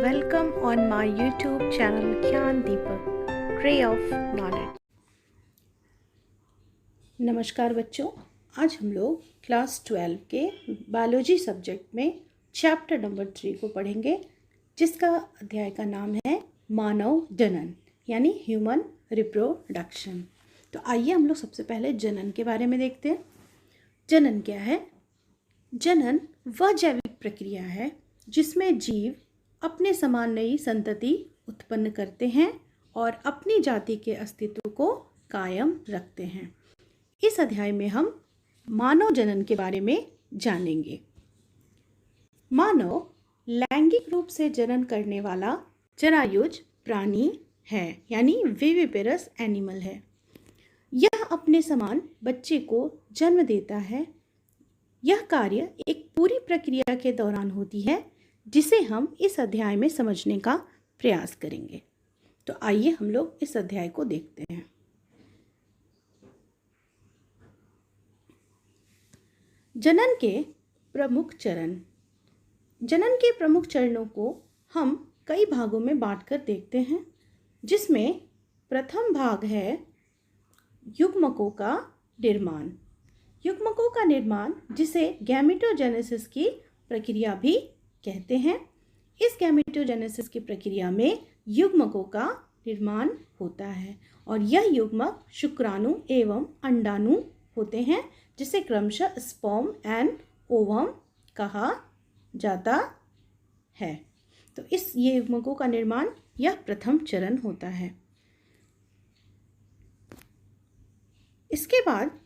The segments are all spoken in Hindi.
Welcome on my YouTube channel ज्ञान दीपक ट्रे ऑफ नॉलेज। नमस्कार बच्चों, आज हम लोग क्लास 12 के बायोलॉजी सब्जेक्ट में चैप्टर नंबर 3 को पढ़ेंगे, जिसका अध्याय का नाम है मानव जनन यानी ह्यूमन रिप्रोडक्शन। तो आइए हम लोग सबसे पहले जनन के बारे में देखते हैं। जनन क्या है? जनन वह जैविक प्रक्रिया है जिसमें जीव अपने समान नई संतति उत्पन्न करते हैं और अपनी जाति के अस्तित्व को कायम रखते हैं। इस अध्याय में हम मानव जनन के बारे में जानेंगे। मानव लैंगिक रूप से जनन करने वाला जरायुज प्राणी है यानी विविपेरस एनिमल है। यह अपने समान बच्चे को जन्म देता है। यह कार्य एक पूरी प्रक्रिया के दौरान होती है जिसे हम इस अध्याय में समझने का प्रयास करेंगे। तो आइए हम लोग इस अध्याय को देखते हैं। जनन के प्रमुख चरण। जनन के प्रमुख चरणों को हम कई भागों में बांटकर देखते हैं, जिसमें प्रथम भाग है युग्मकों का निर्माण। युग्मकों का निर्माण, जिसे गैमेटोजेनेसिस की प्रक्रिया भी कहते हैं। इस गैमेटोजेनेसिस की प्रक्रिया में युग्मकों का निर्माण होता है और यह युग्मक शुक्राणु एवं अंडाणु होते हैं, जिसे क्रमशः स्पर्म एंड ओवम कहा जाता है। तो इस ये युग्मकों का निर्माण यह प्रथम चरण होता है। इसके बाद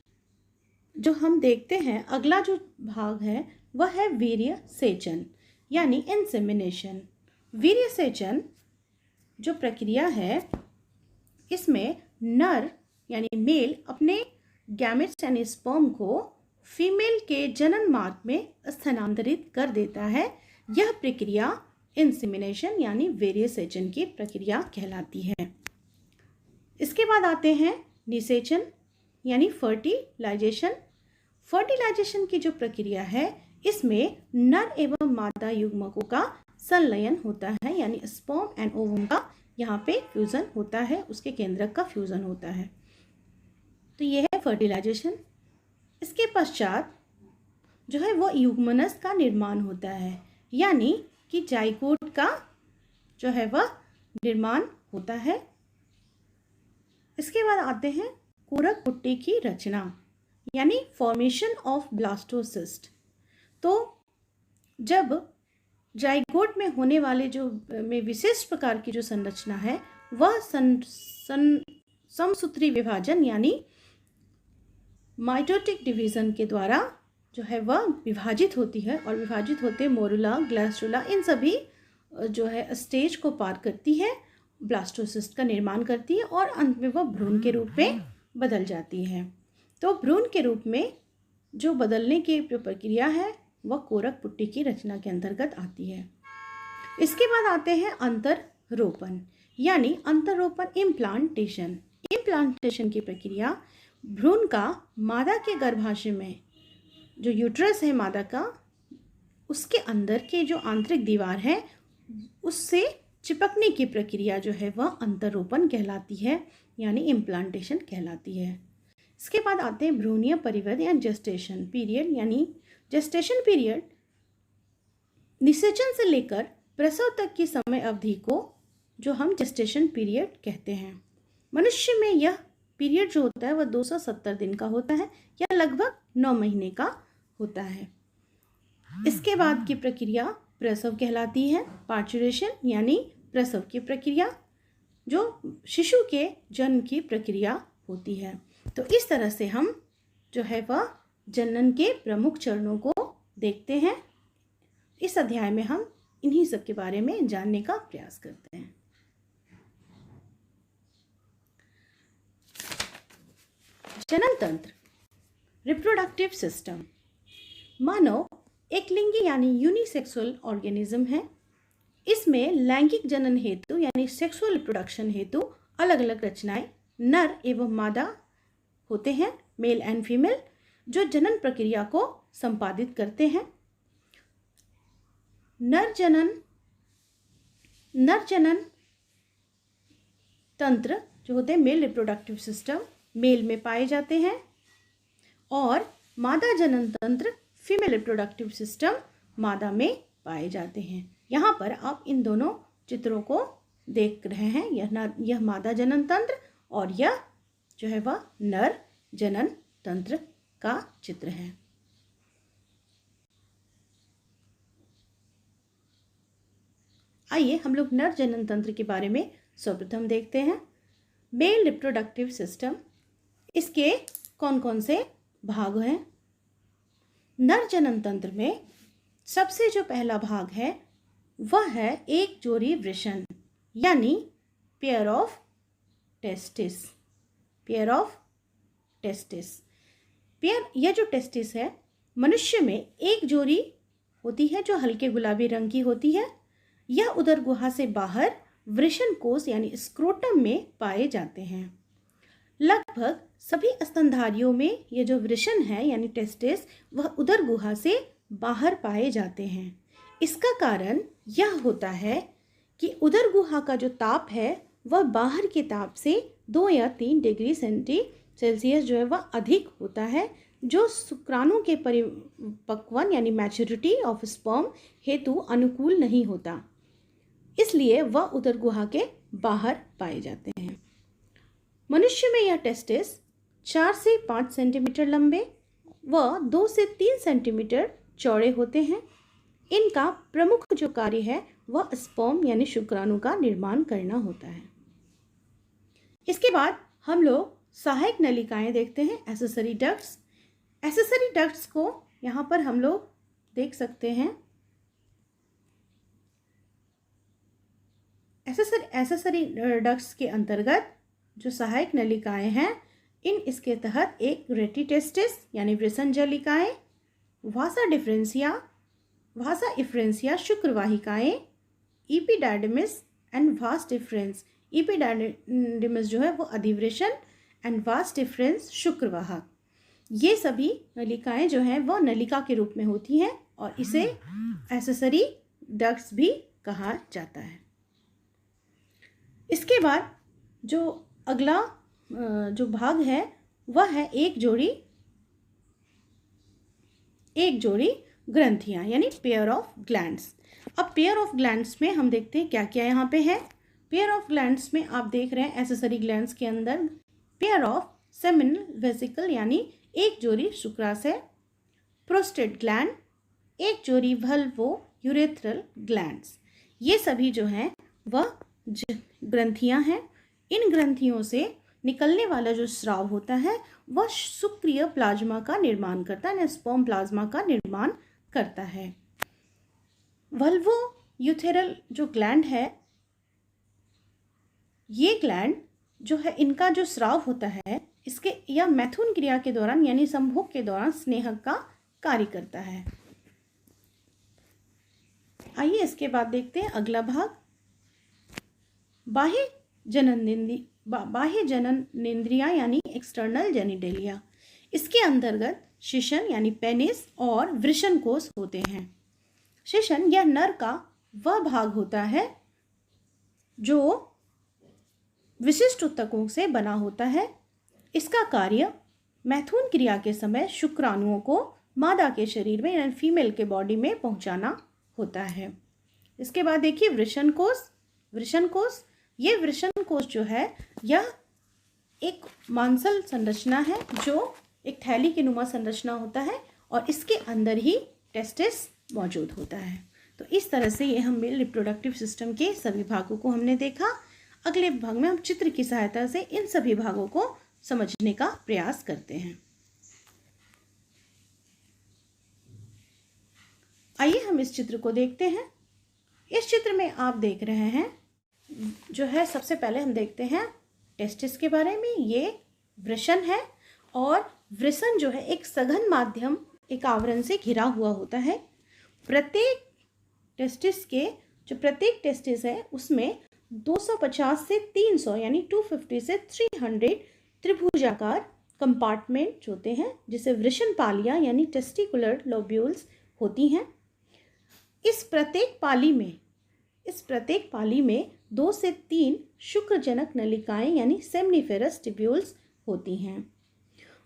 जो हम देखते हैं अगला जो भाग है वह है वीर्य सेचन यानी इंसेमिनेशन। वीर्य सेचन जो प्रक्रिया है, इसमें नर यानी मेल अपने गैमेट्स यानी स्पर्म को फीमेल के जनन मार्ग में स्थानांतरित कर देता है। यह प्रक्रिया इंसेमिनेशन यानी वीर्य सेचन की प्रक्रिया कहलाती है। इसके बाद आते हैं निषेचन यानी फर्टिलाइजेशन। फर्टिलाइजेशन की जो प्रक्रिया है, इसमें नर एवं मादा युग्मकों का संलयन होता है यानी स्पर्म एंड ओवम का यहाँ पे फ्यूजन होता है, उसके केंद्रक का फ्यूजन होता है। तो यह है फर्टिलाइजेशन। इसके पश्चात जो है वो युग्मनस का निर्माण होता है, यानी कि जाइगोट का जो है वह निर्माण होता है। इसके बाद आते हैं कोरक पुट्टी की रचना यानी फॉर्मेशन ऑफ ब्लास्टोसिस्ट। तो जब जाइगोट में होने वाले जो में विशिष्ट प्रकार की जो संरचना है वह समसूत्री विभाजन यानी माइटोटिक डिवीजन के द्वारा जो है वह विभाजित होती है और विभाजित होते मोरुला, ग्लैस्ट्रुला, इन सभी जो है स्टेज को पार करती है, ब्लास्टोसिस्ट का निर्माण करती है और अंत में वह भ्रूण के रूप में बदल जाती है। तो भ्रूण के रूप में जो बदलने की जो प्रक्रिया है वह कोरक पुट्टी की रचना के अंतर्गत आती है। इसके बाद आते हैं अंतररोपण यानी अंतररोपण इम्प्लांटेशन। इम्प्लांटेशन की प्रक्रिया भ्रूण का मादा के गर्भाशय में जो यूट्रस है मादा का, उसके अंदर के जो आंतरिक दीवार है उससे चिपकने की प्रक्रिया जो है वह अंतररोपण कहलाती है यानी इम्प्लांटेशन कहलाती है। इसके बाद आते हैं भ्रूणीय परिवर्तन या जेस्टेशन पीरियड यानी जेस्टेशन पीरियड निषेचन से लेकर प्रसव तक की समय अवधि को जो हम जेस्टेशन पीरियड कहते हैं। मनुष्य में यह पीरियड जो होता है वह 270 दिन का होता है या लगभग 9 महीने का होता है। इसके बाद की प्रक्रिया प्रसव कहलाती है, पार्चुरेशन यानी प्रसव की प्रक्रिया जो शिशु के जन्म की प्रक्रिया होती है। तो इस तरह से हम जो है वह जनन के प्रमुख चरणों को देखते हैं। इस अध्याय में हम इन्हीं सब के बारे में जानने का प्रयास करते हैं। जनन तंत्र, रिप्रोडक्टिव सिस्टम। मानव एक लिंगी यानी यूनिसेक्सुअल ऑर्गेनिज्म है। इसमें लैंगिक जनन हेतु यानी सेक्सुअल रिप्रोडक्शन हेतु अलग अलग रचनाएं नर एवं मादा होते हैं, मेल एंड फीमेल, जो जनन प्रक्रिया को संपादित करते हैं। नर जनन नर जनन तंत्र जो होते हैं मेल रिप्रोडक्टिव सिस्टम मेल में पाए जाते हैं और मादा जनन तंत्र फीमेल रिप्रोडक्टिव सिस्टम मादा में पाए जाते हैं। यहाँ पर आप इन दोनों चित्रों को देख रहे हैं, यह मादा जनन तंत्र और यह जो है वह नर जनन तंत्र का चित्र है। आइए हम लोग नर जनन तंत्र के बारे में सर्वप्रथम देखते हैं। मेल रिप्रोडक्टिव सिस्टम, इसके कौन कौन से भाग हैं। नर जनन तंत्र में सबसे जो पहला भाग है वह है एक जोड़ी वृषण यानी pair of testis. Pair of testis, pair, यह जो टेस्टिस है मनुष्य में एक जोड़ी होती है जो हल्के गुलाबी रंग की होती है। यह उदर गुहा से बाहर वृषण कोश यानी स्क्रोटम में पाए जाते हैं। लगभग सभी स्तनधारियों में ये जो वृषण है यानी टेस्टिस वह उदर गुहा से बाहर पाए जाते हैं। इसका कारण यह होता है कि उदर गुहा का जो ताप है वह बाहर के ताप से 2 या 3 डिग्री सेल्सियस जो है वह अधिक होता है, जो शुक्राणु के परिपक्वन यानी मैच्योरिटी ऑफ स्पर्म हेतु अनुकूल नहीं होता, इसलिए वह उदर गुहा के बाहर पाए जाते हैं। मनुष्य में यह टेस्टिस 4 से 5 सेंटीमीटर लंबे व 2 से 3 सेंटीमीटर चौड़े होते हैं। इनका प्रमुख जो कार्य है वह स्पर्म यानी शुक्राणु का निर्माण करना होता है। इसके बाद हम लोग सहायक नलिकाएं देखते हैं, एक्सेसरी डक्ट्स। एक्सेसरी डक्ट्स को यहाँ पर हम लोग देख सकते हैं। एक्सेसरी डक्ट्स के अंतर्गत जो सहायक नलिकाएं हैं इसके तहत एक रेटी टेस्टिस यानी वृषण जलिकाएं, वासा डिफरेंसिया, वासा इफ्रेंसिया शुक्रवाहिकाएं, इपिडायडिमिस एंड वास डिफरेंस। इपिडायडिमिस जो है वो अधिवृषण एंड वास डिफरेंस शुक्रवाहक। ये सभी नलिकाएं जो हैं वो नलिका के रूप में होती हैं और इसे एक्सेसरी डक्ट्स भी कहा जाता है। इसके बाद जो अगला जो भाग है वह है एक जोड़ी ग्रंथियां यानी पेयर ऑफ ग्लैंड्स। अब पेयर ऑफ ग्लैंड्स में हम देखते हैं क्या क्या यहाँ पे है। पेयर ऑफ ग्लैंड्स में आप देख रहे हैं एक्सेसरी ग्लैंड्स के अंदर पेयर ऑफ सेमिनल वेसिकल यानी एक जोड़ी शुक्राशय, प्रोस्टेट ग्लैंड, एक जोड़ी वल्वो यूरेथ्रल ग्लैंड्स। ये सभी जो हैं वह ग्रंथियां हैं। इन ग्रंथियों से निकलने वाला जो स्राव होता है वह शुक्रिय प्लाज्मा का निर्माण करता है, स्पर्म प्लाज्मा का निर्माण करता है। वल्वो यूथेरल जो ग्लैंड है, ये ग्लैंड जो है इनका जो स्राव होता है इसके या मैथुन क्रिया के दौरान यानी संभोग के दौरान स्नेहक का कार्य करता है। आइए इसके बाद देखते हैं अगला भाग, बाह्य जननेंद्रिया यानी एक्सटर्नल जेनिटेलिया। इसके अंतर्गत शिशन यानी पेनिस और वृषण कोश होते हैं। शिशन यह नर का वह भाग होता है जो विशिष्ट ऊतकों से बना होता है। इसका कार्य मैथुन क्रिया के समय शुक्राणुओं को मादा के शरीर में यानी फीमेल के बॉडी में पहुंचाना होता है। इसके बाद देखिए वृषण कोश। ये वृषण कोश जो है यह एक मांसल संरचना है जो एक थैली के नुमा संरचना होता है और इसके अंदर ही टेस्टिस मौजूद होता है। तो इस तरह से ये हम मेल रिप्रोडक्टिव सिस्टम के सभी भागों को हमने देखा। अगले भाग में हम चित्र की सहायता से इन सभी भागों को समझने का प्रयास करते हैं। आइए हम इस चित्र को देखते हैं। इस चित्र में आप देख रहे हैं जो है सबसे पहले हम देखते हैं टेस्टिस के बारे में। ये वृषण है और वृषण जो है एक सघन माध्यम एक आवरण से घिरा हुआ होता है। प्रत्येक टेस्टिस है उसमें 250 से 300 यानी 250 से 300 त्रिभुजाकार कंपार्टमेंट होते हैं जिसे वृषण पालियां यानी टेस्टिकुलर लोब्यूल्स होती हैं। इस प्रत्येक पाली में इस प्रत्येक पाली में 2 से 3 शुक्रजनक नलिकाएं यानी सेमनीफेरस ट्यूब्यूल्स होती हैं।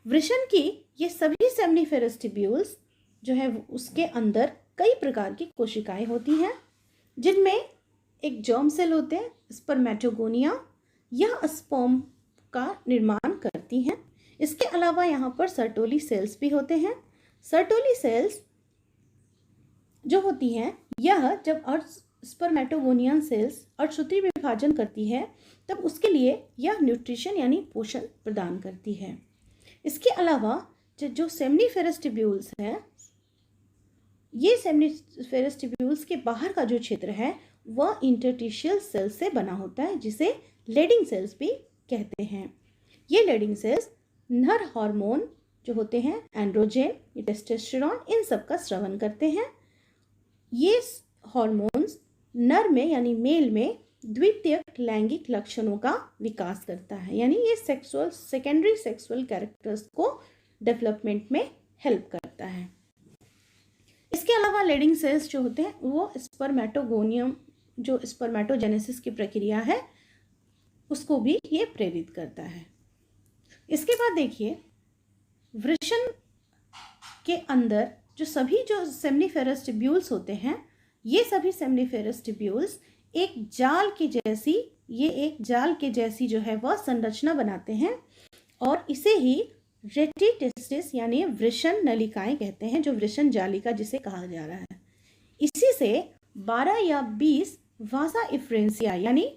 वृषण की ये सभी सेमनीफेरस ट्यूब्यूल्स जो है उसके अंदर कई प्रकार की कोशिकाएं होती हैं, जिनमें एक जर्म सेल होते हैं, स्पर्मेटोगोनिया, यह स्पर्म का निर्माण करती हैं। इसके अलावा यहाँ पर सर्टोली सेल्स भी होते हैं। सर्टोली सेल्स जो होती हैं, यह जब स्पर्मेटोगोनियन सेल्स अर्धसूत्री विभाजन करती है तब उसके लिए यह न्यूट्रिशन यानी पोषण प्रदान करती है। इसके अलावा जो सेमनीफेरस ट्यूब्यूल्स हैं, ये सेमनीफेरस ट्यूब्यूल्स के बाहर का जो क्षेत्र है वह इंटरस्टिशियल सेल से बना होता है, जिसे लेडिंग सेल्स भी कहते हैं। ये लेडिंग सेल्स नर हार्मोन जो होते हैं, एंड्रोजन, टेस्टोस्टेरोन, इन सब का स्रावन करते हैं। ये हार्मोन्स नर में यानी मेल में द्वितीयक लैंगिक लक्षणों का विकास करता है, यानी ये सेकेंडरी सेक्सुअल कैरेक्टर्स को डेवलपमेंट में हेल्प करता है। इसके अलावा लेडिंग सेल्स जो होते हैं वो स्पर्मेटोगोनियम, जो स्पर्मेटोजेनेसिस की प्रक्रिया है, उसको भी ये प्रेरित करता है। इसके बाद देखिए, वृषण के अंदर जो सेमनीफेरस ट्यूब्यूल्स होते हैं, ये सभी सेमनीफेरस ट्यूब्यूल्स एक जाल के जैसी जो है वह संरचना बनाते हैं, और इसे ही रेटिटेस्टिस यानी वृषण नलिकाएं कहते हैं, जो वृषण जालिका जिसे कहा जा रहा है। इसी से 12 या 20 वासा इफ्रेंसिया यानी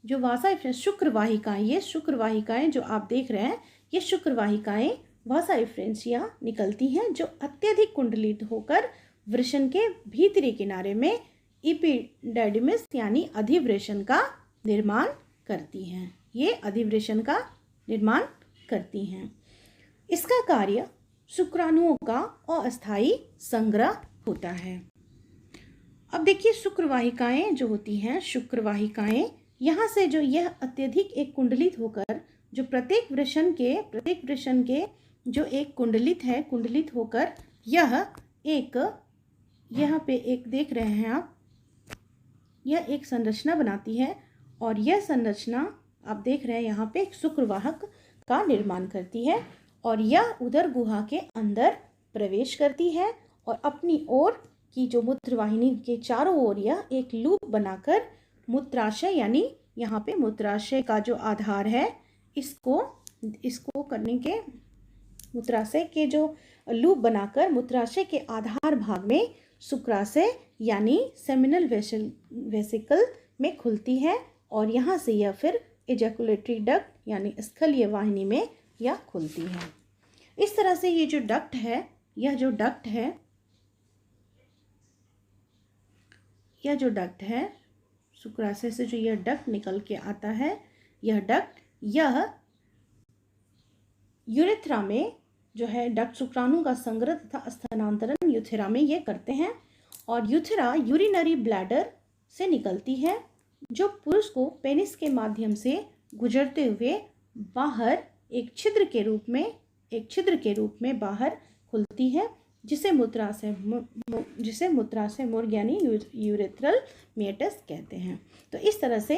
जो वासा शुक्रवाहिकाएं, ये शुक्रवाहिकाएं जो आप देख रहे हैं, ये शुक्रवाहिकाएं वासा इफ्रेंसिया निकलती हैं, जो अत्यधिक कुंडलित होकर वृषण के भीतरी किनारे में एपिडर्मिस यानी अधिवृषण का निर्माण करती हैं। ये अधिवृषण का निर्माण करती हैं। इसका कार्य शुक्राणुओं का अस्थायी संग्रह होता है। अब देखिए, शुक्रवाहिकाएं जो होती हैं, शुक्रवाहिकाएं यहाँ से जो यह अत्यधिक एक कुंडलित होकर जो प्रत्येक वृषण के जो एक कुंडलित होकर यह एक, यहाँ पे एक देख रहे हैं आप, यह एक संरचना बनाती है, और यह संरचना आप देख रहे हैं यहाँ पे एक शुक्रवाहक का निर्माण करती है, और यह उदर गुहा के अंदर प्रवेश करती है और अपनी ओर की जो मूत्रवाहिनी के चारों ओर यह एक लूप बनाकर मूत्राशय यानी यहाँ पे मूत्राशय का जो आधार है, इसको करने के मूत्राशय के जो लूप बनाकर मूत्राशय के आधार भाग में शुक्राशय यानी सेमिनल वेसिकल में खुलती है, और यहाँ से यह फिर एजैकुलेटरी डक्ट यानी स्थलीय वाहिनी में यह खुलती है। इस तरह से ये जो डक्ट है, यह जो डक्ट है शुक्राशय से जो यह डक्ट निकल के आता है, यह यूरेथ्रा में जो है डक्ट शुक्राणु का संग्रह तथा स्थानांतरण यूथेरा में ये करते हैं, और यूथेरा यूरिनरी ब्लैडर से निकलती है, जो पुरुष को पेनिस के माध्यम से गुजरते हुए बाहर एक छिद्र के रूप में बाहर खुलती है, जिसे मूत्राशय मूर्ग यानी यूरेथ्रल मेटस कहते हैं। तो इस तरह से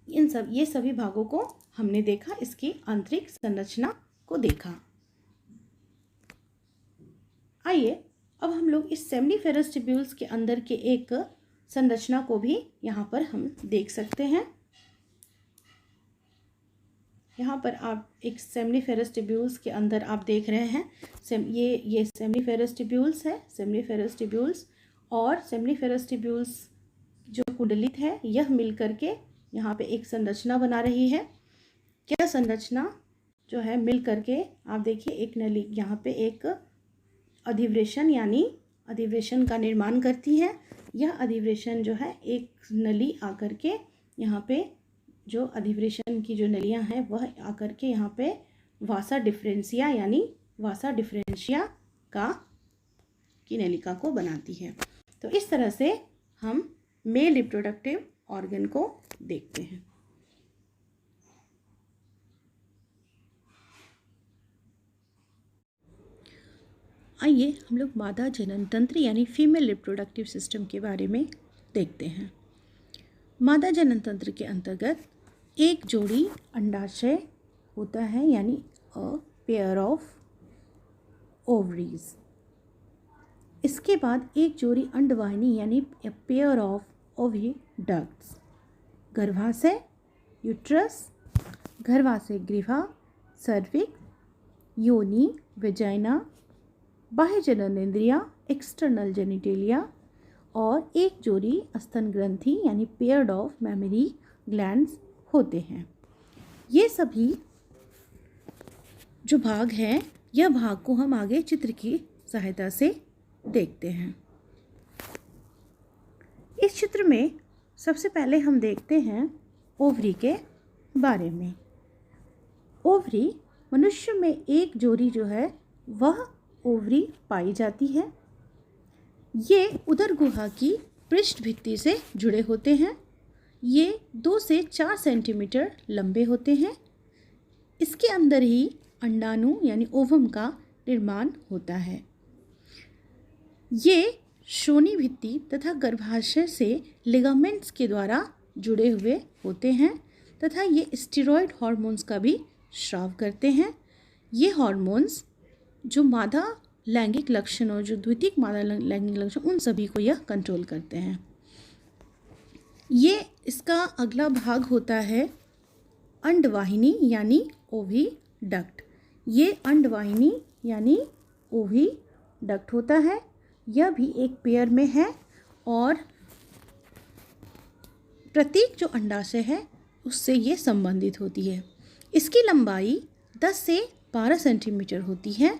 ये सभी भागों को हमने देखा, इसकी आंतरिक संरचना को देखा। आइए अब हम लोग इस सेमनीफेरस ट्यूब्यूल्स के अंदर के एक संरचना को भी यहाँ पर हम देख सकते हैं। यहाँ पर आप एक सेमनीफेरस ट्यूब्यूल्स के अंदर आप देख रहे हैं, ये सेमनीफेरस ट्यूब्यूल्स है, सेमनीफेरस ट्यूब्यूल्स और सेमनीफेरस ट्यूब्यूल्स जो कुंडलित है, यह मिलकर के यहाँ पे एक संरचना बना रही है। यह संरचना जो है मिल करके आप देखिए एक नली, यहाँ पे एक अधिवृषण यानी अधिवृषण का निर्माण करती है। यह अधिवृषण जो है एक नली आकर के यहाँ पे जो अधिवृषण की जो नलियाँ हैं वह आकर के यहाँ पे वासा डिफरेंशिया यानी वासा डिफरेंशिया की नलिका को बनाती है। तो इस तरह से हम मेल रिप्रोडक्टिव ऑर्गन को देखते हैं। आइए हम लोग मादा जनन तंत्र यानी फीमेल रिप्रोडक्टिव सिस्टम के बारे में देखते हैं। मादा जनन तंत्र के अंतर्गत एक जोड़ी अंडाशय होता है, यानी अ पेयर ऑफ ओवरीज। इसके बाद एक जोड़ी अंडवाहिनी यानी ए पेयर ऑफ ओविडक्ट्स। गर्भाशय यूट्रस, गर्भाशय ग्रीवा सर्विक्स, योनि वेजाइना, बाह्य जननेंद्रियां एक्सटर्नल जेनिटेलिया और एक जोड़ी स्तन ग्रंथि यानी पेयर्ड ऑफ मैमरी ग्लैंड्स होते हैं। ये सभी जो भाग हैं, यह भाग को हम आगे चित्र की सहायता से देखते हैं। इस चित्र में सबसे पहले हम देखते हैं ओवरी के बारे में। ओवरी मनुष्य में एक जोड़ी जो है वह ओवरी पाई जाती है। ये उदर गुहा की पृष्ठ भित्ति से जुड़े होते हैं। ये 2 से 4 सेंटीमीटर लंबे होते हैं। इसके अंदर ही अंडाणु यानी ओवम का निर्माण होता है। ये श्रोणि भित्ति तथा गर्भाशय से लिगामेंट्स के द्वारा जुड़े हुए होते हैं तथा ये स्टेरॉयड हार्मोन्स का भी स्राव करते हैं। ये हार्मोन्स जो मादा लैंगिक लक्षण और जो द्वितीयक मादा लैंगिक लक्षण, उन सभी को यह कंट्रोल करते हैं। ये इसका अगला भाग होता है अंडवाहिनी यानी ओविडक्ट। ये अंडवाहिनी यानी ओविडक्ट होता है। यह भी एक पेयर में है और प्रत्येक जो अंडाशय है उससे ये संबंधित होती है। इसकी लंबाई 10 से 12 सेंटीमीटर होती है।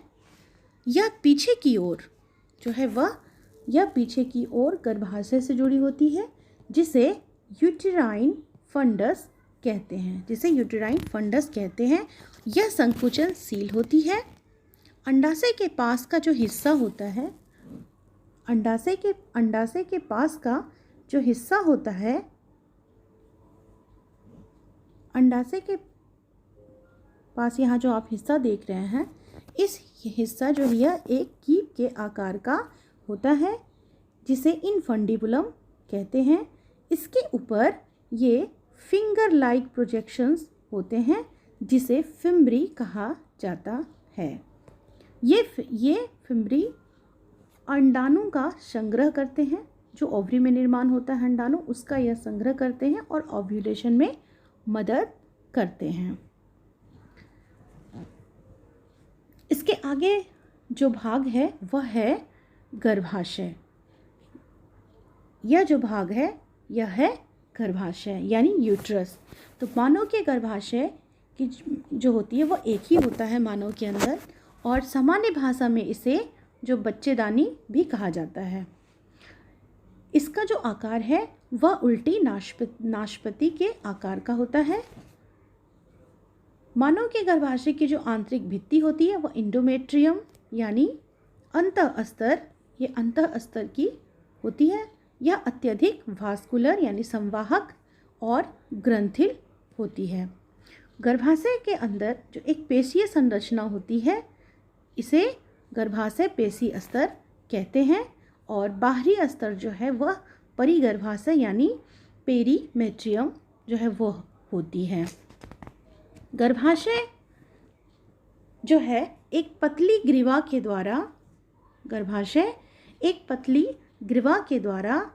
यह पीछे की ओर जो है यह पीछे की ओर गर्भाशय से जुड़ी होती है, जिसे यूटेराइन फंडस कहते हैं। यह संकुचनशील होती है। अंडाशय के पास का जो हिस्सा होता है, अंडाशय के पास का जो हिस्सा होता है, अंडाशय के पास यहाँ जो आप हिस्सा देख रहे हैं, इस हिस्सा जो यह एक कीप के आकार का होता है, जिसे इनफंडिबुलम कहते हैं। इसके ऊपर ये फिंगर लाइक प्रोजेक्शंस होते हैं, जिसे फिम्ब्री कहा जाता है। ये फिम्ब्री अंडाणु का संग्रह करते हैं। जो ओवरी में निर्माण होता है अंडाणु, उसका यह संग्रह करते हैं और ओव्यूलेशन में मदद करते हैं। इसके आगे जो भाग है वह है गर्भाशय। यह जो भाग है यह है गर्भाशय यानी यूट्रस। तो मानव के गर्भाशय की जो होती है वह एक ही होता है मानव के अंदर, और सामान्य भाषा में इसे जो बच्चेदानी भी कहा जाता है। इसका जो आकार है वह उल्टी नाशपाती के आकार का होता है। मानव के गर्भाशय की जो आंतरिक भित्ति होती है वह इंडोमेट्रियम यानी अंतःस्तर, ये अंतःस्तर की होती है। यह अत्यधिक वास्कुलर यानी संवाहक और ग्रंथिल होती है। गर्भाशय के अंदर जो एक पेशीय संरचना होती है, इसे गर्भाशय पेशी स्तर कहते हैं, और बाहरी स्तर जो है वह परिगर्भाशय यानी पेरीमेट्रियम जो है वह होती है। गर्भाशय जो है एक पतली ग्रीवा के द्वारा, गर्भाशय एक पतली ग्रीवा के द्वारा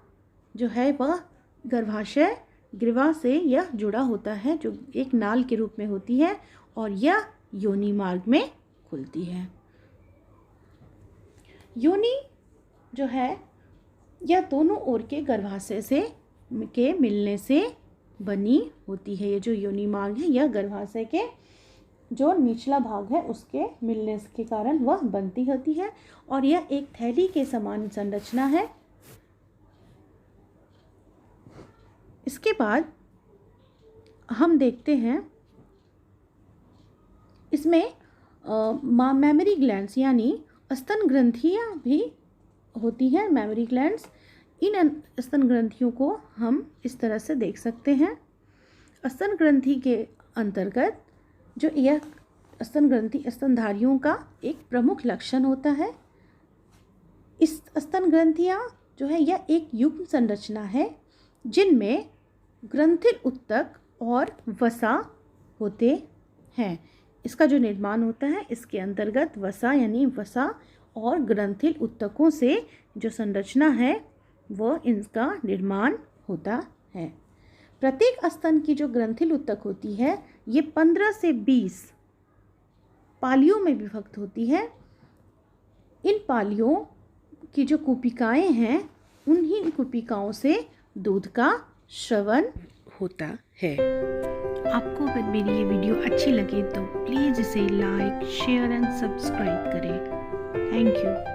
जो है वह गर्भाशय ग्रीवा से यह जुड़ा होता है, जो एक नाल के रूप में होती है, और यह योनि मार्ग में खुलती है। योनि जो है यह दोनों ओर के गर्भाशय से के मिलने से बनी होती है। ये जो योनि मार्ग है यह गर्भाशय के जो निचला भाग है उसके मिलने के कारण वह बनती होती है, और यह एक थैली के समान संरचना है। इसके बाद हम देखते हैं इसमें मैमरी ग्लैंड्स यानी स्तन ग्रंथियां भी होती हैं। मैमरी ग्लैंड्स, इन स्तन ग्रंथियों को हम इस तरह से देख सकते हैं। स्तन ग्रंथि के अंतर्गत जो यह स्तन ग्रंथि स्तनधारियों का एक प्रमुख लक्षण होता है। इस स्तन ग्रंथियां जो है यह एक युग्म संरचना है, जिनमें ग्रंथिल ऊतक और वसा होते हैं। इसका जो निर्माण होता है इसके अंतर्गत वसा यानी वसा और ग्रंथिल ऊतकों से जो संरचना है वो इनका निर्माण होता है। प्रत्येक स्तन की जो ग्रंथिल ऊतक होती है ये 15 से 20 पालियों में विभक्त होती है। इन पालियों की जो कूपिकाएं हैं उन्हीं कूपिकाओं से दूध का श्रवण होता है। आपको अगर मेरी ये वीडियो अच्छी लगे तो प्लीज़ इसे लाइक, शेयर एंड सब्सक्राइब करें। Thank you.